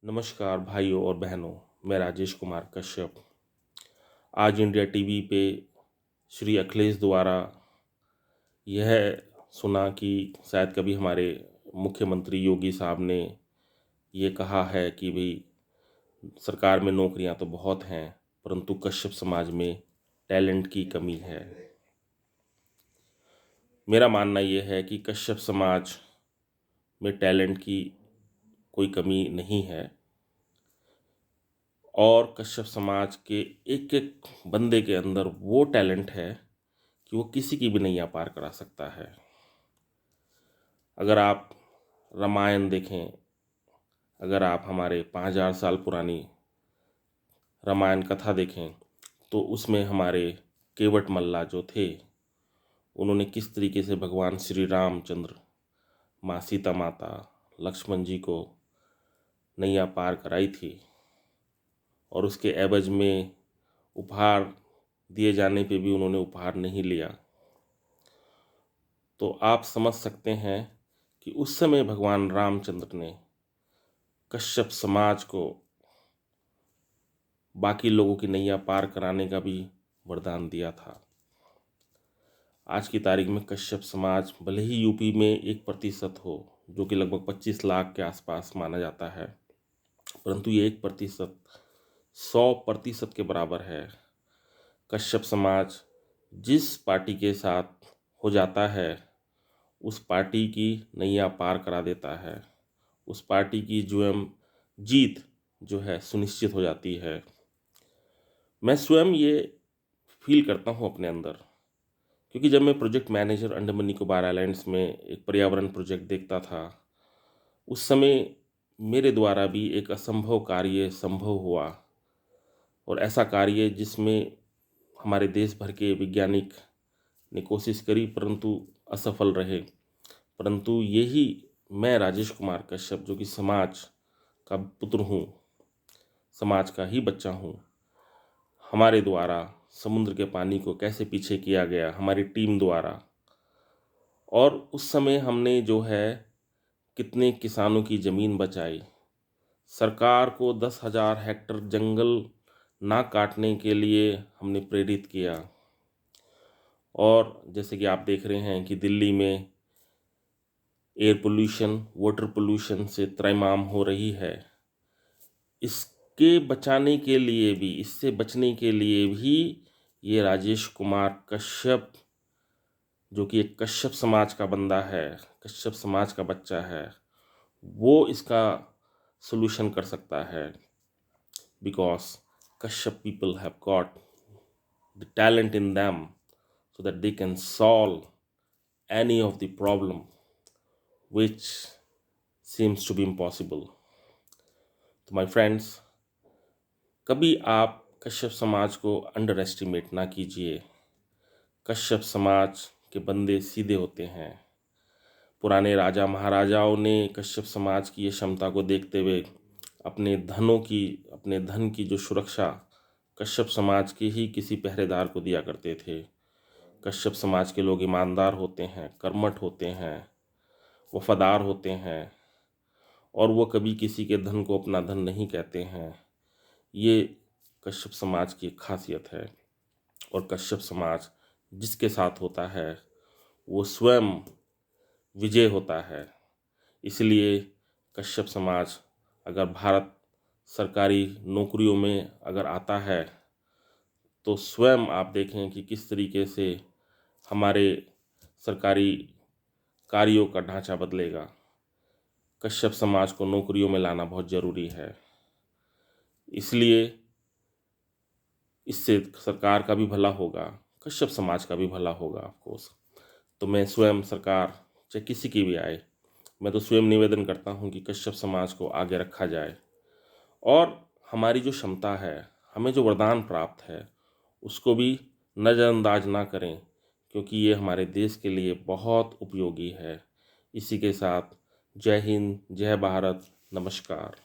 नमस्कार भाइयों और बहनों, मैं राजेश कुमार कश्यप। आज इंडिया टीवी पे श्री अखिलेश द्वारा यह सुना कि शायद कभी हमारे मुख्यमंत्री योगी साहब ने ये कहा है कि भाई सरकार में नौकरियां तो बहुत हैं, परंतु कश्यप समाज में टैलेंट की कमी है। मेरा मानना यह है कि कश्यप समाज में टैलेंट की कोई कमी नहीं है और कश्यप समाज के एक एक बंदे के अंदर वो टैलेंट है कि वो किसी की भी नैया पार करा सकता है। अगर आप रामायण देखें, अगर आप हमारे 5000 साल पुरानी रामायण कथा देखें, तो उसमें हमारे केवट मल्ला जो थे, उन्होंने किस तरीके से भगवान श्री रामचंद्र, माँ सीता माता, लक्ष्मण जी को नैया पार कराई थी और उसके एवज में उपहार दिए जाने पे भी उन्होंने उपहार नहीं लिया। तो आप समझ सकते हैं कि उस समय भगवान रामचंद्र ने कश्यप समाज को बाकी लोगों की नैया पार कराने का भी वरदान दिया था। आज की तारीख में कश्यप समाज भले ही यूपी में 1% हो, जो कि लगभग 25 लाख के आसपास माना जाता है, परंतु ये 1% 100% के बराबर है। कश्यप समाज जिस पार्टी के साथ हो जाता है, उस पार्टी की नैया पार करा देता है, उस पार्टी की जीत जो है सुनिश्चित हो जाती है। मैं स्वयं ये फील करता हूँ अपने अंदर, क्योंकि जब मैं project manager Andaman Nicobar islands में एक पर्यावरण प्रोजेक्ट देखता था, उस समय मेरे द्वारा भी एक असंभव कार्य संभव हुआ और ऐसा कार्य जिसमें हमारे देश भर के वैज्ञानिक ने कोशिश करी परंतु असफल रहे। परंतु यही मैं राजेश कुमार कश्यप, जो कि समाज का पुत्र हूँ, समाज का ही बच्चा हूँ, हमारे द्वारा समुद्र के पानी को कैसे पीछे किया गया हमारी टीम द्वारा, और उस समय हमने जो है कितने किसानों की ज़मीन बचाई, सरकार को 10,000 हेक्टेयर जंगल ना काटने के लिए हमने प्रेरित किया। और जैसे कि आप देख रहे हैं कि दिल्ली में एयर पोल्यूशन, वाटर पोल्यूशन से त्रैमाम हो रही है। इसके बचाने के लिए भी, इससे बचने के लिए भी ये राजेश कुमार कश्यप, जो कि एक कश्यप समाज का बंदा है, कश्यप समाज का बच्चा है, वो इसका सोल्यूशन कर सकता है। Because Kashyap people have got the talent in them so that they can solve any of the problem which seems to be impossible. तो my friends, कभी आप कश्यप समाज को अंडर एस्टिमेट ना कीजिए। कश्यप समाज के बंदे सीधे होते हैं। पुराने राजा महाराजाओं ने कश्यप समाज की ये क्षमता को देखते हुए अपने धन की जो सुरक्षा कश्यप समाज के ही किसी पहरेदार को दिया करते थे। कश्यप समाज के लोग ईमानदार होते हैं, कर्मठ होते हैं, वफादार होते हैं और वो कभी किसी के धन को अपना धन नहीं कहते हैं। ये कश्यप समाज की एक खासियत है और कश्यप समाज जिसके साथ होता है वो स्वयं विजय होता है। इसलिए कश्यप समाज अगर भारत सरकारी नौकरियों में अगर आता है तो स्वयं आप देखें कि किस तरीके से हमारे सरकारी कार्यों का ढांचा बदलेगा। कश्यप समाज को नौकरियों में लाना बहुत ज़रूरी है। इसलिए इससे सरकार का भी भला होगा, कश्यप समाज का भी भला होगा ऑफकोर्स। तो मैं स्वयं, सरकार चाहे किसी की भी आए, मैं तो स्वयं निवेदन करता हूं कि कश्यप समाज को आगे रखा जाए और हमारी जो क्षमता है, हमें जो वरदान प्राप्त है, उसको भी नज़रअंदाज ना करें, क्योंकि ये हमारे देश के लिए बहुत उपयोगी है। इसी के साथ जय हिंद, जय भारत, नमस्कार।